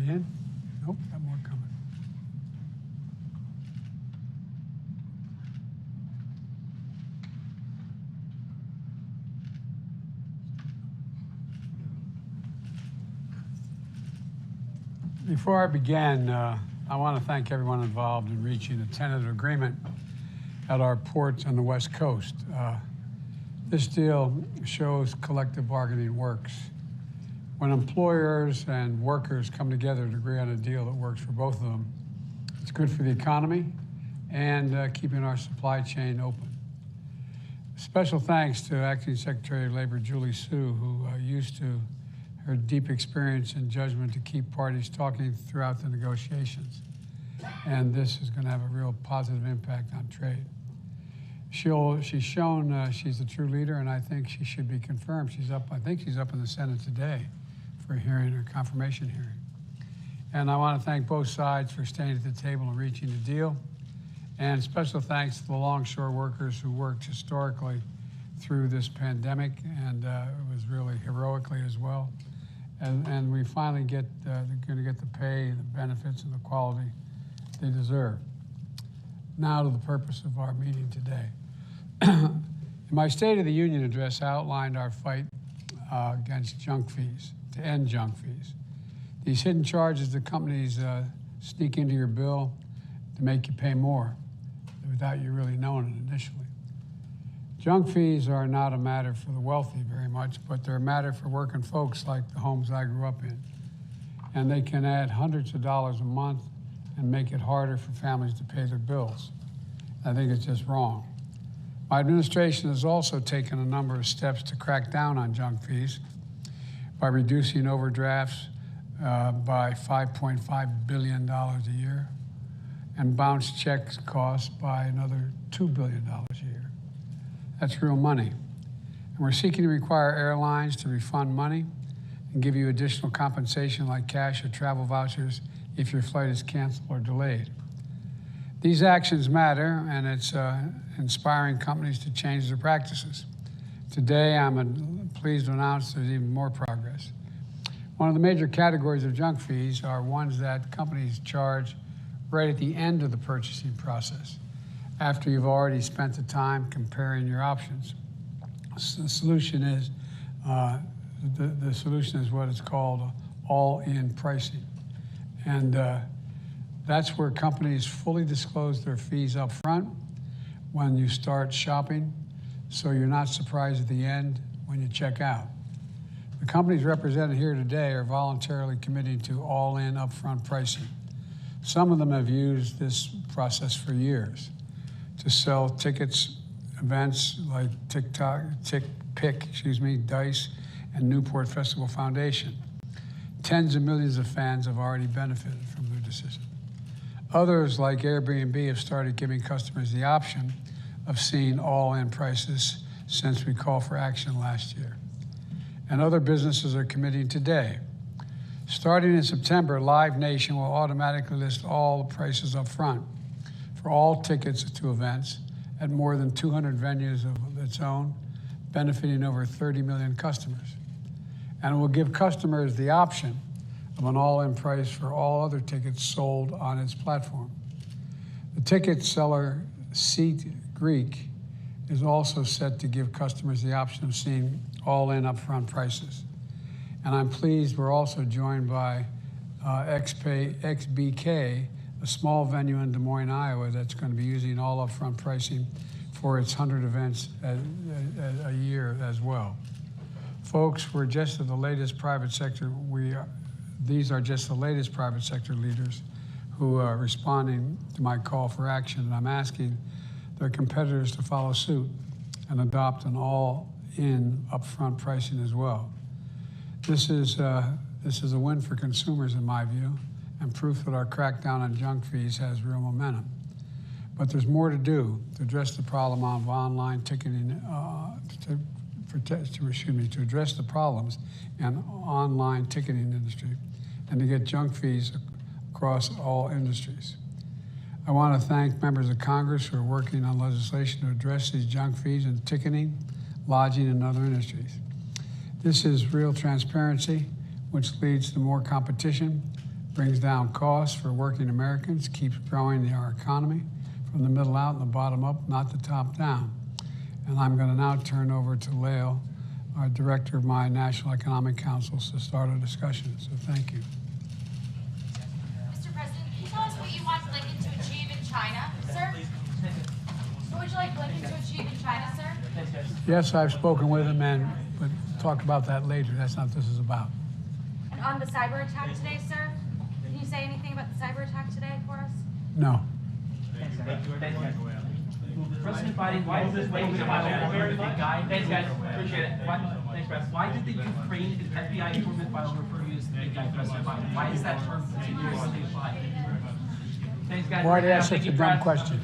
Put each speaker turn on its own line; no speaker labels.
Anybody in? Nope, got more coming. Before I begin, I want to thank everyone involved in reaching a tentative agreement at our ports on the West Coast. This deal shows collective bargaining works. When employers and workers come together to agree on a deal that works for both of them, it's good for the economy and keeping our supply chain open. Special thanks to Acting Secretary of Labor Julie Su, who used her deep experience and judgment to keep parties talking throughout the negotiations. And this is going to have a real positive impact on trade. She's shown she's a true leader, and I think she should be confirmed. I think she's up in the Senate today for her confirmation hearing. And I want to thank both sides for staying at the table and reaching a deal. And special thanks to the longshore workers who worked historically through this pandemic, and it was really heroically as well. And we finally they're going to get the pay, the benefits, and the quality they deserve. Now to the purpose of our meeting today. In my State of the Union address, I outlined our fight against junk fees, to end junk fees. These hidden charges that companies sneak into your bill to make you pay more without you really knowing it initially. Junk fees are not a matter for the wealthy very much, but they're a matter for working folks like the homes I grew up in. And they can add hundreds of dollars a month and make it harder for families to pay their bills. I think it's just wrong. My administration has also taken a number of steps to crack down on junk fees by reducing overdrafts by $5.5 billion a year and bounce checks costs by another $2 billion a year. That's real money. And we're seeking to require airlines to refund money and give you additional compensation like cash or travel vouchers if your flight is canceled or delayed. These actions matter, and it's inspiring companies to change their practices. Today, I'm pleased to announce there's even more progress. One of the major categories of junk fees are ones that companies charge right at the end of the purchasing process, after you've already spent the time comparing your options. The solution is what is called all-in pricing. And that's where companies fully disclose their fees up front when you start shopping, so you're not surprised at the end when you check out. The companies represented here today are voluntarily committing to all-in upfront pricing. Some of them have used this process for years to sell tickets, events like TickPick, Dice, and Newport Festival Foundation. Tens of millions of fans have already benefited from their decision. Others, like Airbnb, have started giving customers the option of seeing all-in prices since we called for action last year. And other businesses are committing today. Starting in September, Live Nation will automatically list all the prices up front for all tickets to events at more than 200 venues of its own, benefiting over 30 million customers. And it will give customers the option of an all-in price for all other tickets sold on its platform. The ticket seller, Seat Greek, is also set to give customers the option of seeing all-in upfront prices. And I'm pleased we're also joined by XBK, a small venue in Des Moines, Iowa, that's going to be using all upfront pricing for its 100 events a year as well. Folks, we're just the latest private sector. These are just the latest private sector leaders who are responding to my call for action, and I'm asking their competitors to follow suit and adopt an all-in upfront pricing as well. This is a win for consumers, in my view, and proof that our crackdown on junk fees has real momentum. But there's more to do to address the problem of online ticketing, to address the problems in online ticketing industry and to get junk fees across all industries. I want to thank members of Congress who are working on legislation to address these junk fees in ticketing, lodging, and other industries. This is real transparency, which leads to more competition, brings down costs for working Americans, keeps growing our economy from the middle out and the bottom up, not the top down. And I'm going to now turn over to Lael, our director of my National Economic Councils, to start our discussion. So thank you.
Mr. President, can you tell us what you want Lincoln to achieve in China, sir? What would you like Lincoln to achieve in China, sir?
Yes, I've spoken with him, but talk about that later. That's not what this is about.
And on the cyber attack today, sir, can you say anything about the cyber attack today for us?
No.
President Biden, why is this waiting to file a very big guy? Thanks, guys. Appreciate it. Thanks, President. Why did the Ukraine FBI informant file refer you as the big guy, President Biden? Why is that term continuously applied? Thanks, guys.
Why did I ask such a dumb question?